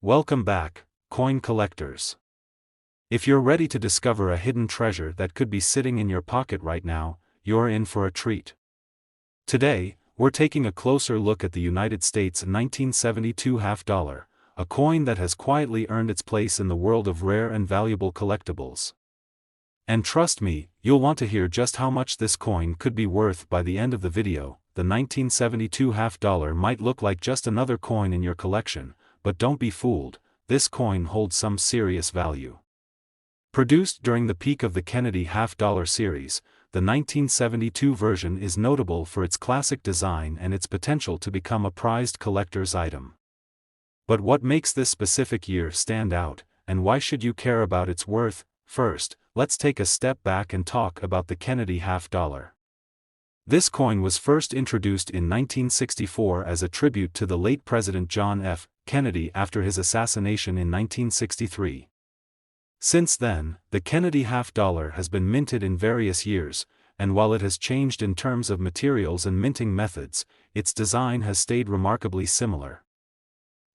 Welcome back, coin collectors. If you're ready to discover a hidden treasure that could be sitting in your pocket right now, you're in for a treat. Today, we're taking a closer look at the United States 1972 half dollar, a coin that has quietly earned its place in the world of rare and valuable collectibles. And trust me, you'll want to hear just how much this coin could be worth by the end of the video. The 1972 half dollar might look like just another coin in your collection, but don't be fooled, this coin holds some serious value. Produced during the peak of the Kennedy half-dollar series, the 1972 version is notable for its classic design and its potential to become a prized collector's item. But what makes this specific year stand out, and why should you care about its worth? First, let's take a step back and talk about the Kennedy half-dollar. This coin was first introduced in 1964 as a tribute to the late President John F. Kennedy after his assassination in 1963. Since then, the Kennedy half-dollar has been minted in various years, and while it has changed in terms of materials and minting methods, its design has stayed remarkably similar.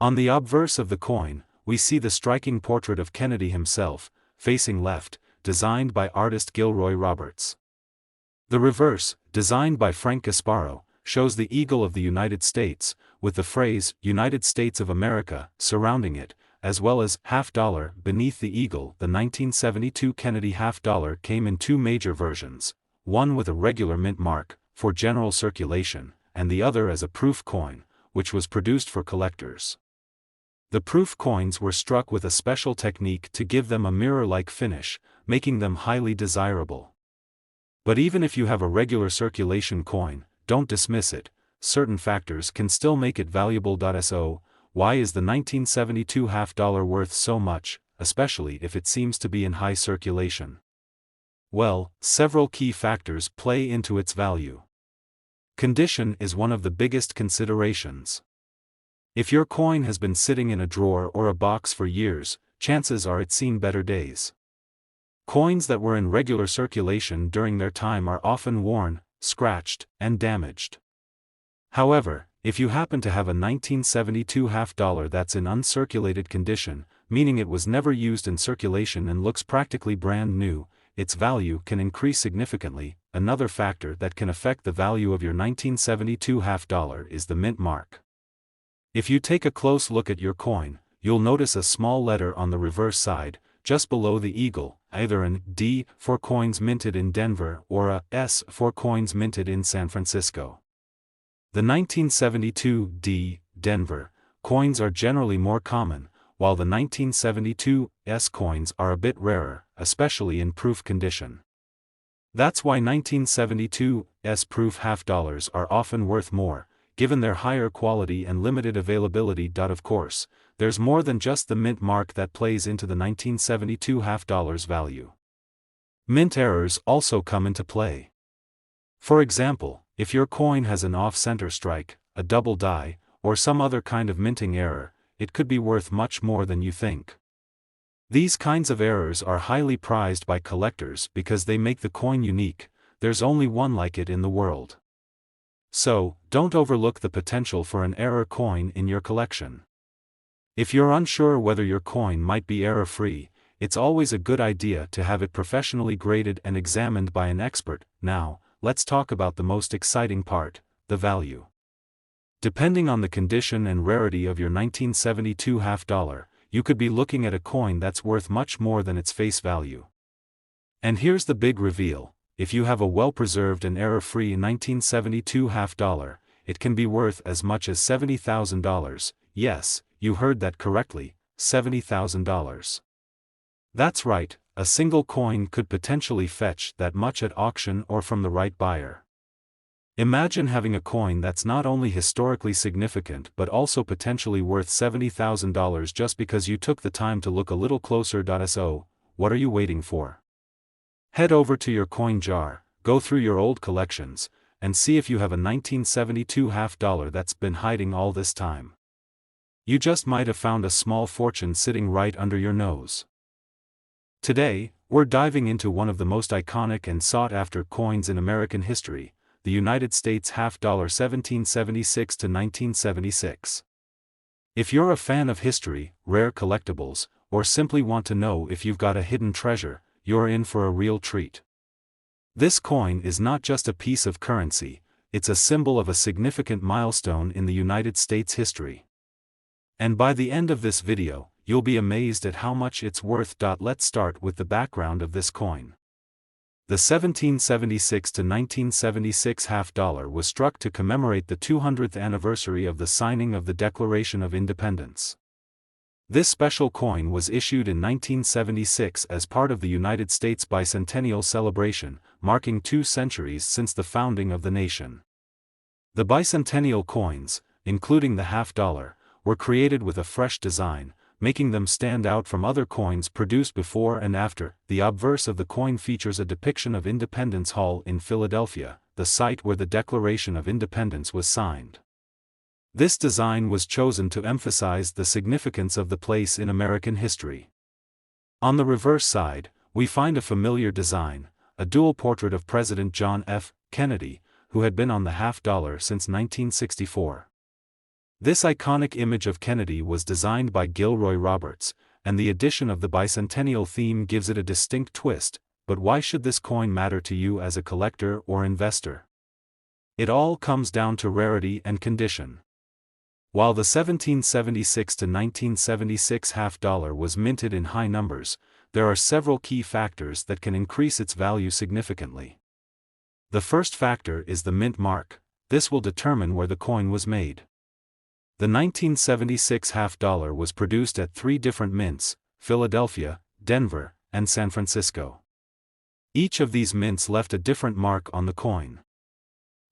On the obverse of the coin, we see the striking portrait of Kennedy himself, facing left, designed by artist Gilroy Roberts. The reverse, designed by Frank Gasparo, shows the eagle of the United States, with the phrase, United States of America, surrounding it, as well as half-dollar beneath the eagle. The 1972 Kennedy half-dollar came in two major versions, one with a regular mint mark, for general circulation, and the other as a proof coin, which was produced for collectors. The proof coins were struck with a special technique to give them a mirror-like finish, making them highly desirable. But even if you have a regular circulation coin, don't dismiss it, certain factors can still make it valuable. So, why is the 1972 half-dollar worth so much, especially if it seems to be in high circulation? Well, several key factors play into its value. Condition is one of the biggest considerations. If your coin has been sitting in a drawer or a box for years, chances are it's seen better days. Coins that were in regular circulation during their time are often worn, scratched, and damaged. However, if you happen to have a 1972 half-dollar that's in uncirculated condition, meaning it was never used in circulation and looks practically brand new, its value can increase significantly. Another factor that can affect the value of your 1972 half-dollar is the mint mark. If you take a close look at your coin, you'll notice a small letter on the reverse side, just below the eagle, either an D for coins minted in Denver or a S for coins minted in San Francisco. The 1972 D, Denver, coins are generally more common, while the 1972 S coins are a bit rarer, especially in proof condition. That's why 1972 S proof half-dollars are often worth more, given their higher quality and limited availability. Of course, there's more than just the mint mark that plays into the 1972 half-dollar's value. Mint errors also come into play. For example, if your coin has an off-center strike, a double die, or some other kind of minting error, it could be worth much more than you think. These kinds of errors are highly prized by collectors because they make the coin unique. There's only one like it in the world. So, don't overlook the potential for an error coin in your collection. If you're unsure whether your coin might be error-free, it's always a good idea to have it professionally graded and examined by an expert. Now, let's talk about the most exciting part, the value. Depending on the condition and rarity of your 1972 half-dollar, you could be looking at a coin that's worth much more than its face value. And here's the big reveal. If you have a well-preserved and error-free 1972 half-dollar, it can be worth as much as $70,000. Yes, you heard that correctly, $70,000. That's right, a single coin could potentially fetch that much at auction or from the right buyer. Imagine having a coin that's not only historically significant but also potentially worth $70,000 just because you took the time to look a little closer. So, what are you waiting for? Head over to your coin jar, go through your old collections, and see if you have a 1972 half-dollar that's been hiding all this time. You just might have found a small fortune sitting right under your nose. Today, we're diving into one of the most iconic and sought-after coins in American history, the United States half-dollar 1776 to 1976. If you're a fan of history, rare collectibles, or simply want to know if you've got a hidden treasure, you're in for a real treat. This coin is not just a piece of currency, it's a symbol of a significant milestone in the United States history. And by the end of this video, you'll be amazed at how much it's worth. Let's start with the background of this coin. The 1776 to 1976 half dollar was struck to commemorate the 200th anniversary of the signing of the Declaration of Independence. This special coin was issued in 1976 as part of the United States bicentennial celebration, marking 2 centuries since the founding of the nation. The bicentennial coins, including the half dollar, were created with a fresh design, making them stand out from other coins produced before and after. The obverse of the coin features a depiction of Independence Hall in Philadelphia, the site where the Declaration of Independence was signed. This design was chosen to emphasize the significance of the place in American history. On the reverse side, we find a familiar design, a dual portrait of President John F. Kennedy, who had been on the half dollar since 1964. This iconic image of Kennedy was designed by Gilroy Roberts, and the addition of the bicentennial theme gives it a distinct twist. But why should this coin matter to you as a collector or investor? It all comes down to rarity and condition. While the 1776 to 1976 half dollar was minted in high numbers, there are several key factors that can increase its value significantly. The first factor is the mint mark. This will determine where the coin was made. The 1976 half dollar was produced at 3 different mints: Philadelphia, Denver, and San Francisco. Each of these mints left a different mark on the coin.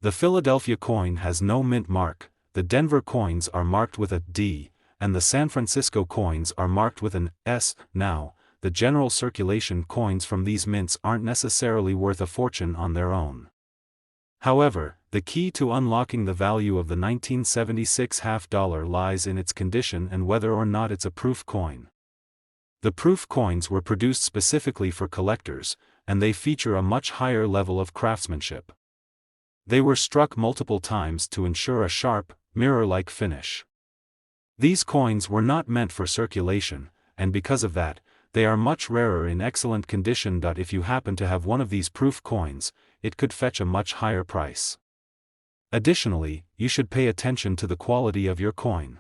The Philadelphia coin has no mint mark, the Denver coins are marked with a D, and the San Francisco coins are marked with an S. Now, the general circulation coins from these mints aren't necessarily worth a fortune on their own. However, the key to unlocking the value of the 1976 half dollar lies in its condition and whether or not it's a proof coin. The proof coins were produced specifically for collectors, and they feature a much higher level of craftsmanship. They were struck multiple times to ensure a sharp, mirror-like finish. These coins were not meant for circulation, and because of that, they are much rarer in excellent condition. If you happen to have one of these proof coins, it could fetch a much higher price. Additionally, you should pay attention to the quality of your coin.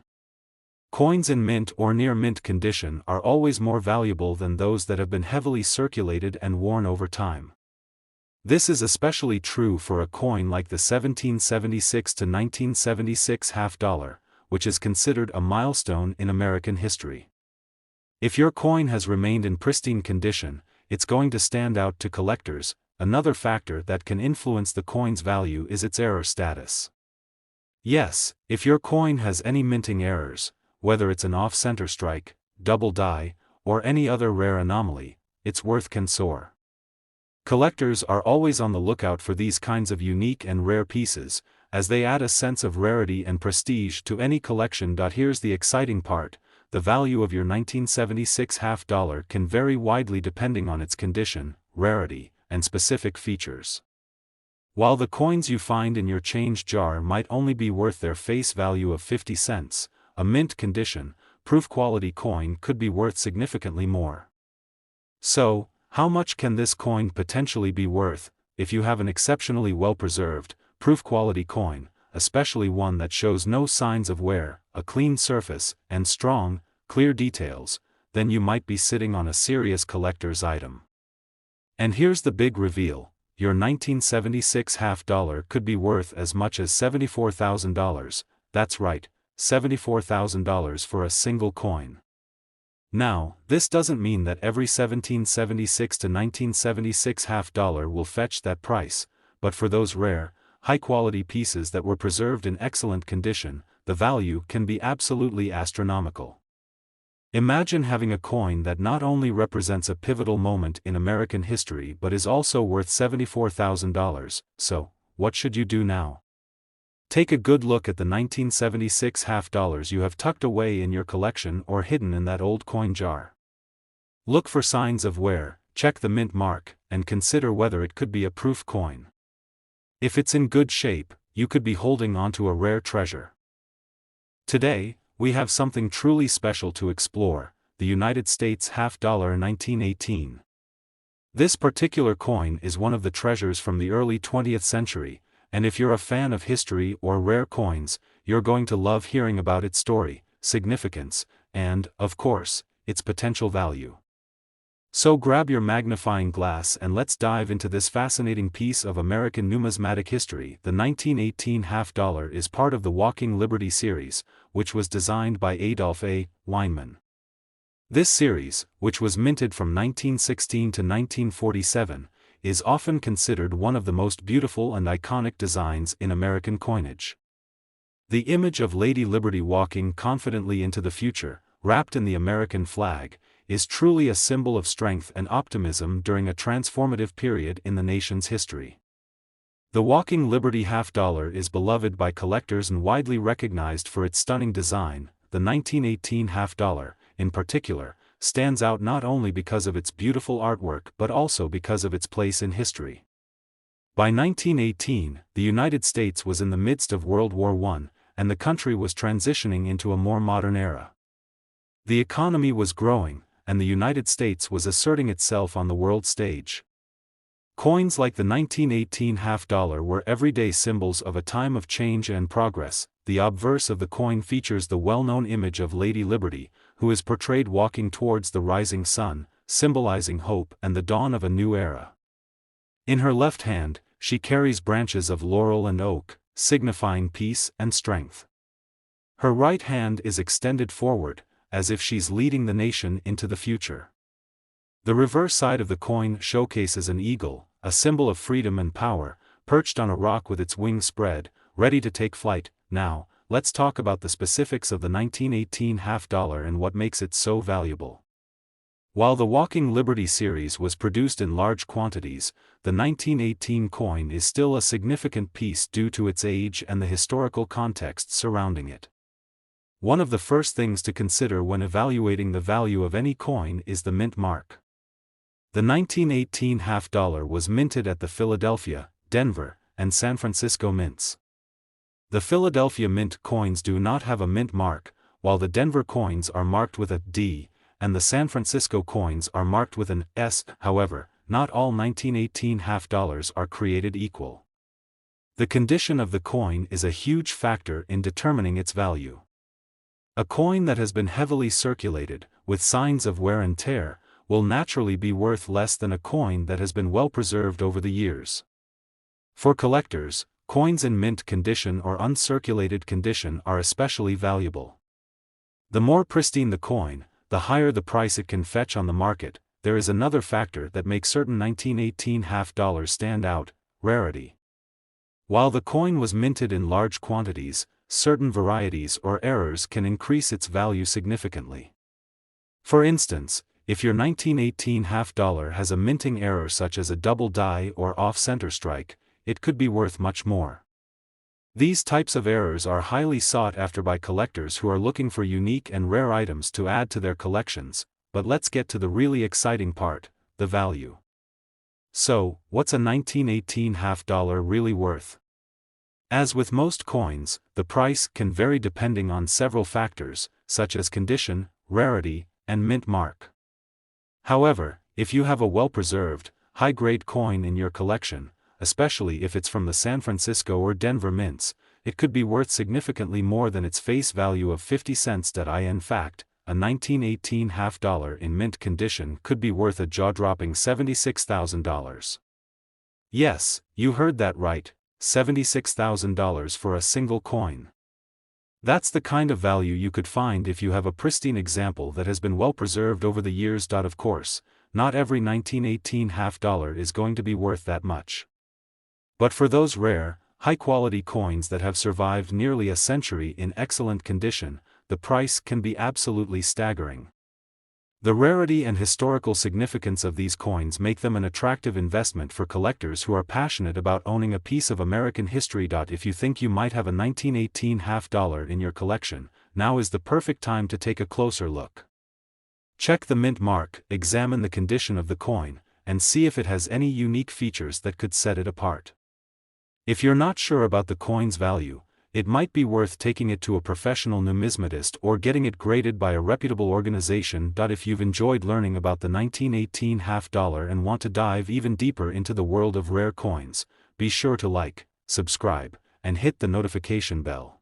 Coins in mint or near mint condition are always more valuable than those that have been heavily circulated and worn over time. This is especially true for a coin like the 1776 to 1976 half dollar, which is considered a milestone in American history. If your coin has remained in pristine condition, it's going to stand out to collectors. Another factor that can influence the coin's value is its error status. Yes, if your coin has any minting errors, whether it's an off-center strike, double die, or any other rare anomaly, its worth can soar. Collectors are always on the lookout for these kinds of unique and rare pieces, as they add a sense of rarity and prestige to any collection. Here's the exciting part: the value of your 1976 half dollar can vary widely depending on its condition, rarity, and specific features. While the coins you find in your change jar might only be worth their face value of 50 cents, a mint condition, proof quality coin could be worth significantly more. So, how much can this coin potentially be worth? If you have an exceptionally well-preserved, proof quality coin, especially one that shows no signs of wear, a clean surface, and strong, clear details, then you might be sitting on a serious collector's item. And here's the big reveal: your 1976 half dollar could be worth as much as $74,000, that's right, $74,000 for a single coin. Now, this doesn't mean that every 1776 to 1976 half dollar will fetch that price, but for those rare, high-quality pieces that were preserved in excellent condition, the value can be absolutely astronomical. Imagine having a coin that not only represents a pivotal moment in American history but is also worth $74,000, so, what should you do now? Take a good look at the 1976 half dollars you have tucked away in your collection or hidden in that old coin jar. Look for signs of wear, check the mint mark, and consider whether it could be a proof coin. If it's in good shape, you could be holding onto a rare treasure. Today, we have something truly special to explore: the United States half-dollar 1918. This particular coin is one of the treasures from the early 20th century, and if you're a fan of history or rare coins, you're going to love hearing about its story, significance, and, of course, its potential value. So grab your magnifying glass and let's dive into this fascinating piece of American numismatic history. The 1918 half-dollar is part of the Walking Liberty series, which was designed by Adolph A. Weinman. This series, which was minted from 1916 to 1947, is often considered one of the most beautiful and iconic designs in American coinage. The image of Lady Liberty walking confidently into the future, wrapped in the American flag, is truly a symbol of strength and optimism during a transformative period in the nation's history. The Walking Liberty half-dollar is beloved by collectors and widely recognized for its stunning design. The 1918 half-dollar, in particular, stands out not only because of its beautiful artwork but also because of its place in history. By 1918, the United States was in the midst of World War I, and the country was transitioning into a more modern era. The economy was growing, and the United States was asserting itself on the world stage. Coins like the 1918 half-dollar were everyday symbols of a time of change and progress. The obverse of the coin features the well-known image of Lady Liberty, who is portrayed walking towards the rising sun, symbolizing hope and the dawn of a new era. In her left hand, she carries branches of laurel and oak, signifying peace and strength. Her right hand is extended forward, as if she's leading the nation into the future. The reverse side of the coin showcases an eagle, a symbol of freedom and power, perched on a rock with its wings spread, ready to take flight. Now, let's talk about the specifics of the 1918 half-dollar and what makes it so valuable. While the Walking Liberty series was produced in large quantities, the 1918 coin is still a significant piece due to its age and the historical context surrounding it. One of the first things to consider when evaluating the value of any coin is the mint mark. The 1918 half-dollar was minted at the Philadelphia, Denver, and San Francisco mints. The Philadelphia mint coins do not have a mint mark, while the Denver coins are marked with a D, and the San Francisco coins are marked with an S. However, not all 1918 half-dollars are created equal. The condition of the coin is a huge factor in determining its value. A coin that has been heavily circulated, with signs of wear and tear, will naturally be worth less than a coin that has been well preserved over the years. For collectors, coins in mint condition or uncirculated condition are especially valuable. The more pristine the coin, the higher the price it can fetch on the market. There is another factor that makes certain 1918 half-dollars stand out: rarity. While the coin was minted in large quantities, certain varieties or errors can increase its value significantly. For instance, if your 1918 half-dollar has a minting error such as a double die or off-center strike, it could be worth much more. These types of errors are highly sought after by collectors who are looking for unique and rare items to add to their collections. But let's get to the really exciting part: the value. So, what's a 1918 half-dollar really worth? As with most coins, the price can vary depending on several factors, such as condition, rarity, and mint mark. However, if you have a well-preserved, high-grade coin in your collection, especially if it's from the San Francisco or Denver mints, it could be worth significantly more than its face value of 50 cents. In fact, a 1918 half-dollar in mint condition could be worth a jaw-dropping $76,000. Yes, you heard that right, $76,000 for a single coin. That's the kind of value you could find if you have a pristine example that has been well preserved over the years. Of course, not every 1918 half-dollar is going to be worth that much. But for those rare, high-quality coins that have survived nearly a century in excellent condition, the price can be absolutely staggering. The rarity and historical significance of these coins make them an attractive investment for collectors who are passionate about owning a piece of American history. If you think you might have a 1918 half-dollar in your collection, now is the perfect time to take a closer look. Check the mint mark, examine the condition of the coin, and see if it has any unique features that could set it apart. If you're not sure about the coin's value, it might be worth taking it to a professional numismatist or getting it graded by a reputable organization. If you've enjoyed learning about the 1918 half dollar and want to dive even deeper into the world of rare coins, be sure to like, subscribe, and hit the notification bell.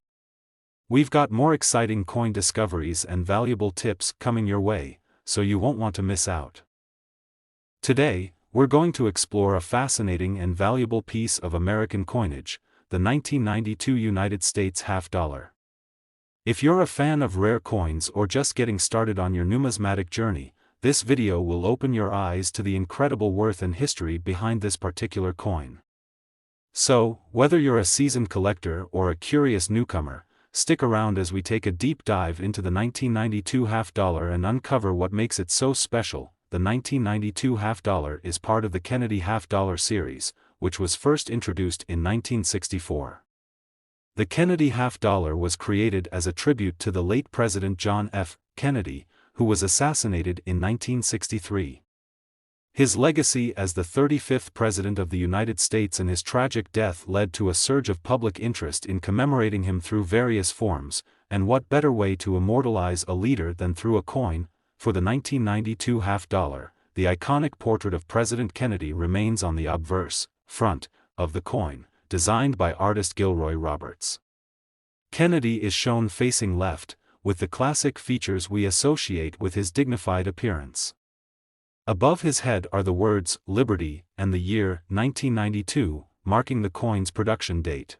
We've got more exciting coin discoveries and valuable tips coming your way, so you won't want to miss out. Today, we're going to explore a fascinating and valuable piece of American coinage, the 1992 United States half dollar. If you're a fan of rare coins or just getting started on your numismatic journey, this video will open your eyes to the incredible worth and history behind this particular coin. So, whether you're a seasoned collector or a curious newcomer, stick around as we take a deep dive into the 1992 half dollar and uncover what makes it so special. The 1992 half dollar is part of the Kennedy half dollar series, which was first introduced in 1964. The Kennedy half dollar was created as a tribute to the late President John F. Kennedy, who was assassinated in 1963. His legacy as the 35th President of the United States and his tragic death led to a surge of public interest in commemorating him through various forms, and what better way to immortalize a leader than through a coin? For the 1992 half dollar, the iconic portrait of President Kennedy remains on the obverse front of the coin, designed by artist Gilroy Roberts. Kennedy is shown facing left, with the classic features we associate with his dignified appearance. Above his head are the words "Liberty" and the year 1992, marking the coin's production date.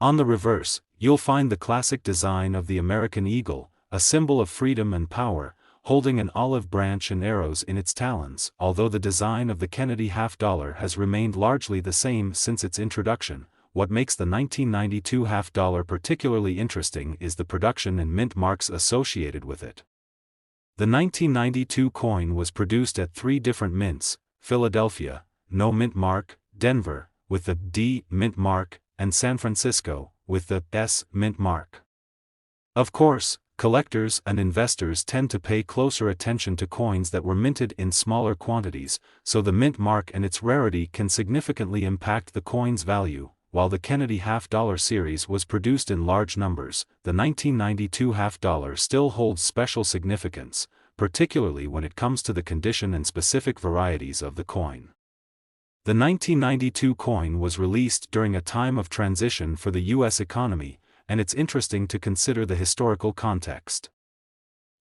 On the reverse, you'll find the classic design of the American eagle, a symbol of freedom and power, holding an olive branch and arrows in its talons. Although the design of the Kennedy half dollar has remained largely the same since its introduction, what makes the 1992 half dollar particularly interesting is the production and mint marks associated with it. The 1992 coin was produced at 3 different mints: Philadelphia, no mint mark; Denver, with the D mint mark; and San Francisco, with the S mint mark. Of course, collectors and investors tend to pay closer attention to coins that were minted in smaller quantities, so the mint mark and its rarity can significantly impact the coin's value. While the Kennedy half dollar series was produced in large numbers, the 1992 half dollar still holds special significance, particularly when it comes to the condition and specific varieties of the coin. The 1992 coin was released during a time of transition for the U.S. economy, and it's interesting to consider the historical context.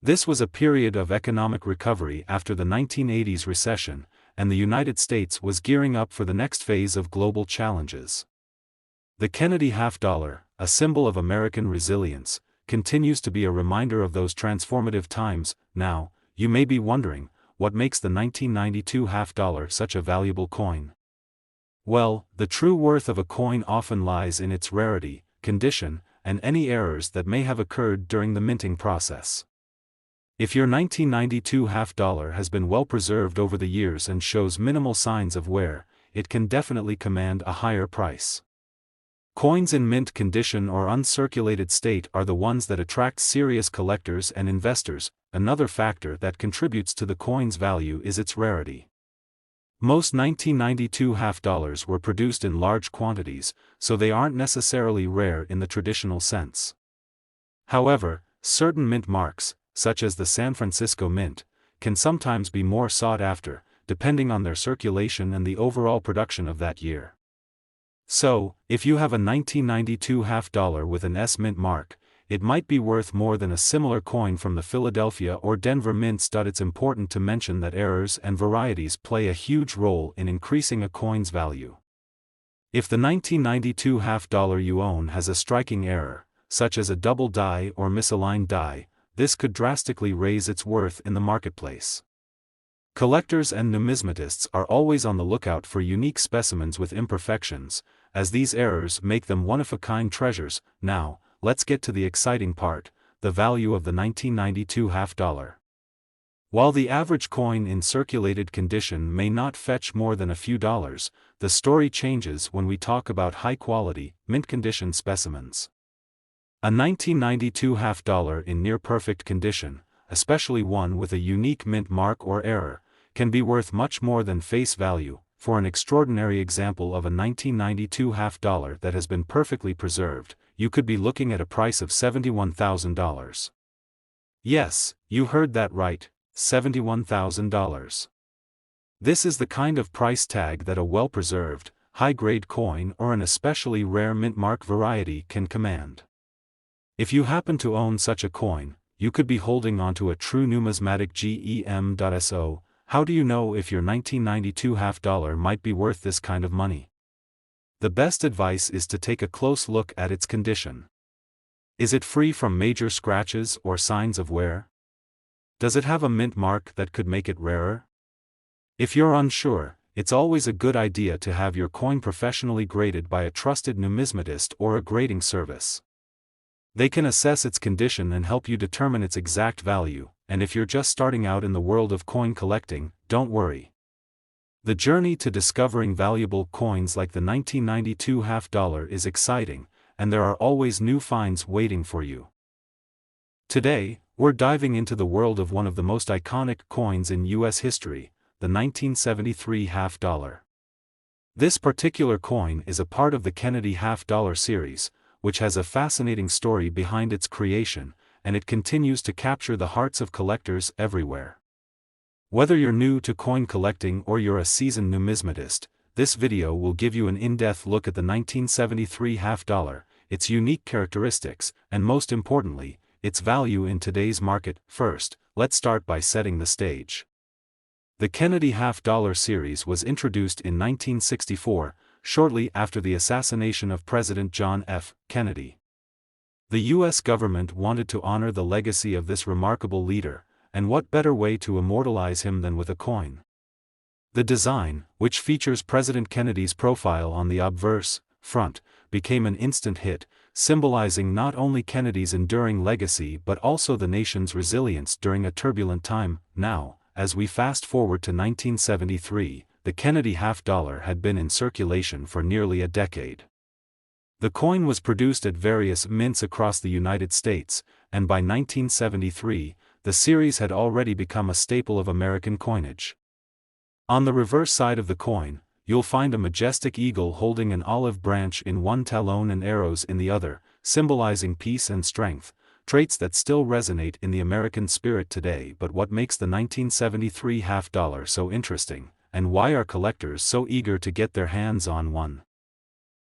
This was a period of economic recovery after the 1980s recession, and the United States was gearing up for the next phase of global challenges. The Kennedy half dollar, a symbol of American resilience, continues to be a reminder of those transformative times. Now, you may be wondering, what makes the 1992 half dollar such a valuable coin? Well, the true worth of a coin often lies in its rarity, condition, and any errors that may have occurred during the minting process. If your 1992 half dollar has been well preserved over the years and shows minimal signs of wear, it can definitely command a higher price. Coins in mint condition or uncirculated state are the ones that attract serious collectors and investors. Another factor that contributes to the coin's value is its rarity. Most 1992 half dollars were produced in large quantities, so they aren't necessarily rare in the traditional sense. However, certain mint marks, such as the San Francisco Mint, can sometimes be more sought after, depending on their circulation and the overall production of that year. So, if you have a 1992 half dollar with an S mint mark, it might be worth more than a similar coin from the Philadelphia or Denver mints. It's important to mention that errors and varieties play a huge role in increasing a coin's value. If the 1992 half dollar you own has a striking error, such as a double die or misaligned die, this could drastically raise its worth in the marketplace. Collectors and numismatists are always on the lookout for unique specimens with imperfections, as these errors make them one-of-a-kind treasures. Now, let's get to the exciting part, the value of the 1992 half dollar. While the average coin in circulated condition may not fetch more than a few dollars, the story changes when we talk about high-quality, mint-condition specimens. A 1992 half dollar in near-perfect condition, especially one with a unique mint mark or error, can be worth much more than face value. For an extraordinary example of a 1992 half dollar that has been perfectly preserved, you could be looking at a price of $71,000. Yes, you heard that right, $71,000. This is the kind of price tag that a well-preserved, high-grade coin or an especially rare mint mark variety can command. If you happen to own such a coin, you could be holding onto a true numismatic gem.so. How do you know if your 1992 half-dollar might be worth this kind of money? The best advice is to take a close look at its condition. Is it free from major scratches or signs of wear? Does it have a mint mark that could make it rarer? If you're unsure, it's always a good idea to have your coin professionally graded by a trusted numismatist or a grading service. They can assess its condition and help you determine its exact value, and if you're just starting out in the world of coin collecting, don't worry. The journey to discovering valuable coins like the 1992 half-dollar is exciting, and there are always new finds waiting for you. Today, we're diving into the world of one of the most iconic coins in U.S. history, the 1973 half-dollar. This particular coin is a part of the Kennedy half-dollar series, which has a fascinating story behind its creation, and it continues to capture the hearts of collectors everywhere. Whether you're new to coin collecting or you're a seasoned numismatist, this video will give you an in-depth look at the 1973 half-dollar, its unique characteristics, and most importantly, its value in today's market. First, let's start by setting the stage. The Kennedy half-dollar series was introduced in 1964, shortly after the assassination of President John F. Kennedy. The U.S. government wanted to honor the legacy of this remarkable leader, and what better way to immortalize him than with a coin? The design, which features President Kennedy's profile on the obverse front, became an instant hit, symbolizing not only Kennedy's enduring legacy but also the nation's resilience during a turbulent time. Now, as we fast forward to 1973, the Kennedy half-dollar had been in circulation for nearly a decade. The coin was produced at various mints across the United States, and by 1973, the series had already become a staple of American coinage. On the reverse side of the coin, you'll find a majestic eagle holding an olive branch in one talon and arrows in the other, symbolizing peace and strength, traits that still resonate in the American spirit today. But what makes the 1973 half-dollar so interesting, and why are collectors so eager to get their hands on one?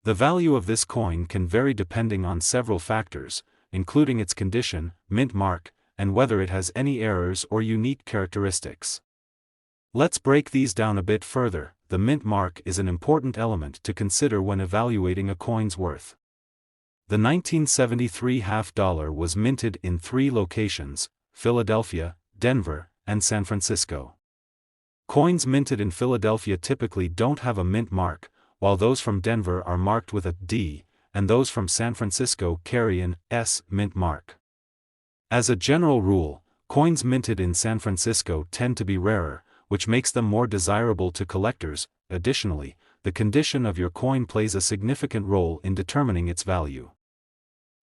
The value of this coin can vary depending on several factors, including its condition, mint mark, and whether it has any errors or unique characteristics. Let's break these down a bit further. The mint mark is an important element to consider when evaluating a coin's worth. The 1973 half-dollar was minted in 3 locations: Philadelphia, Denver, and San Francisco. Coins minted in Philadelphia typically don't have a mint mark, while those from Denver are marked with a D, and those from San Francisco carry an S mint mark. As a general rule, coins minted in San Francisco tend to be rarer, which makes them more desirable to collectors. Additionally, the condition of your coin plays a significant role in determining its value.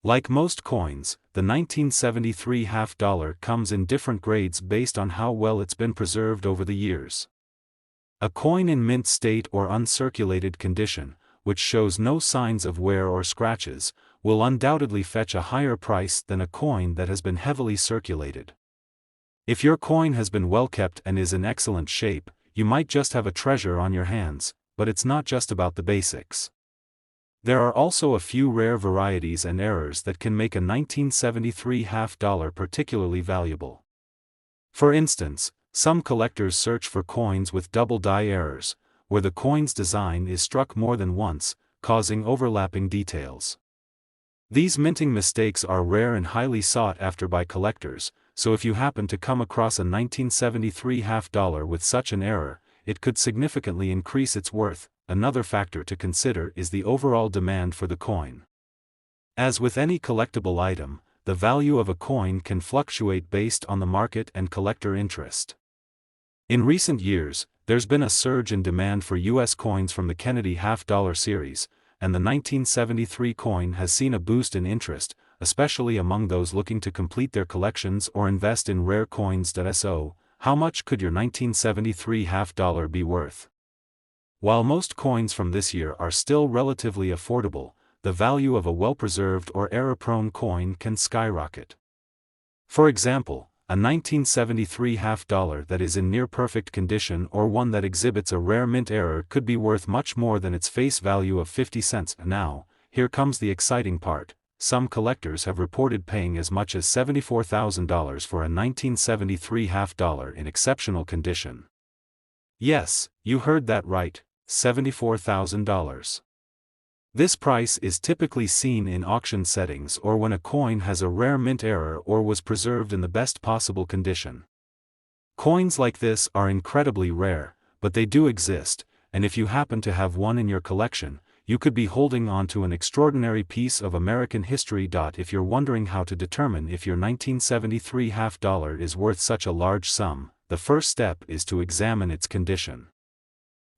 Like most coins, the 1973 half-dollar comes in different grades based on how well it's been preserved over the years. A coin in mint state or uncirculated condition, which shows no signs of wear or scratches, will undoubtedly fetch a higher price than a coin that has been heavily circulated. If your coin has been well kept and is in excellent shape, you might just have a treasure on your hands, but it's not just about the basics. There are also a few rare varieties and errors that can make a 1973 half-dollar particularly valuable. For instance, some collectors search for coins with double die errors, where the coin's design is struck more than once, causing overlapping details. These minting mistakes are rare and highly sought after by collectors, so if you happen to come across a 1973 half-dollar with such an error, it could significantly increase its worth. Another factor to consider is the overall demand for the coin. As with any collectible item, the value of a coin can fluctuate based on the market and collector interest. In recent years, there's been a surge in demand for U.S. coins from the Kennedy half-dollar series, and the 1973 coin has seen a boost in interest, especially among those looking to complete their collections or invest in rare coins. So, how much could your 1973 half-dollar be worth? While most coins from this year are still relatively affordable, the value of a well-preserved or error-prone coin can skyrocket. For example, a 1973 half-dollar that is in near-perfect condition or one that exhibits a rare mint error could be worth much more than its face value of 50 cents. Now, here comes the exciting part. Some collectors have reported paying as much as $74,000 for a 1973 half-dollar in exceptional condition. Yes, you heard that right, $74,000. This price is typically seen in auction settings or when a coin has a rare mint error or was preserved in the best possible condition. Coins like this are incredibly rare, but they do exist, and if you happen to have one in your collection, you could be holding on to an extraordinary piece of American history. If you're wondering how to determine if your 1973 half-dollar is worth such a large sum, the first step is to examine its condition.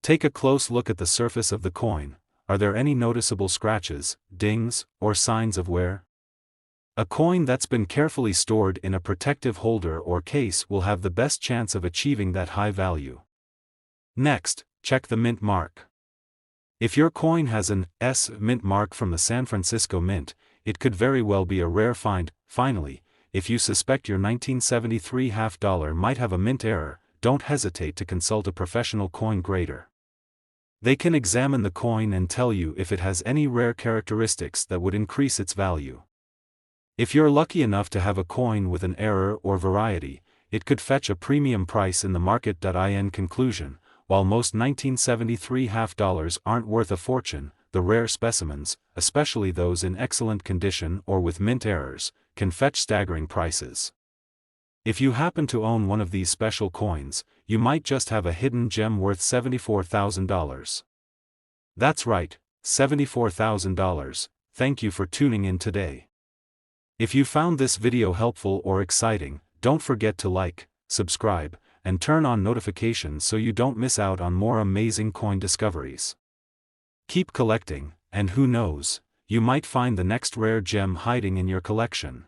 Take a close look at the surface of the coin. Are there any noticeable scratches, dings, or signs of wear? A coin that's been carefully stored in a protective holder or case will have the best chance of achieving that high value. Next, check the mint mark. If your coin has an S mint mark from the San Francisco Mint, it could very well be a rare find. Finally, if you suspect your 1973 half-dollar might have a mint error, don't hesitate to consult a professional coin grader. They can examine the coin and tell you if it has any rare characteristics that would increase its value. If you're lucky enough to have a coin with an error or variety, it could fetch a premium price in the market. In conclusion, while most 1973 half-dollars aren't worth a fortune, the rare specimens, especially those in excellent condition or with mint errors, can fetch staggering prices. If you happen to own one of these special coins, you might just have a hidden gem worth $74,000. That's right, $74,000. Thank you for tuning in today. If you found this video helpful or exciting, don't forget to like, subscribe, and turn on notifications so you don't miss out on more amazing coin discoveries. Keep collecting, and who knows, you might find the next rare gem hiding in your collection.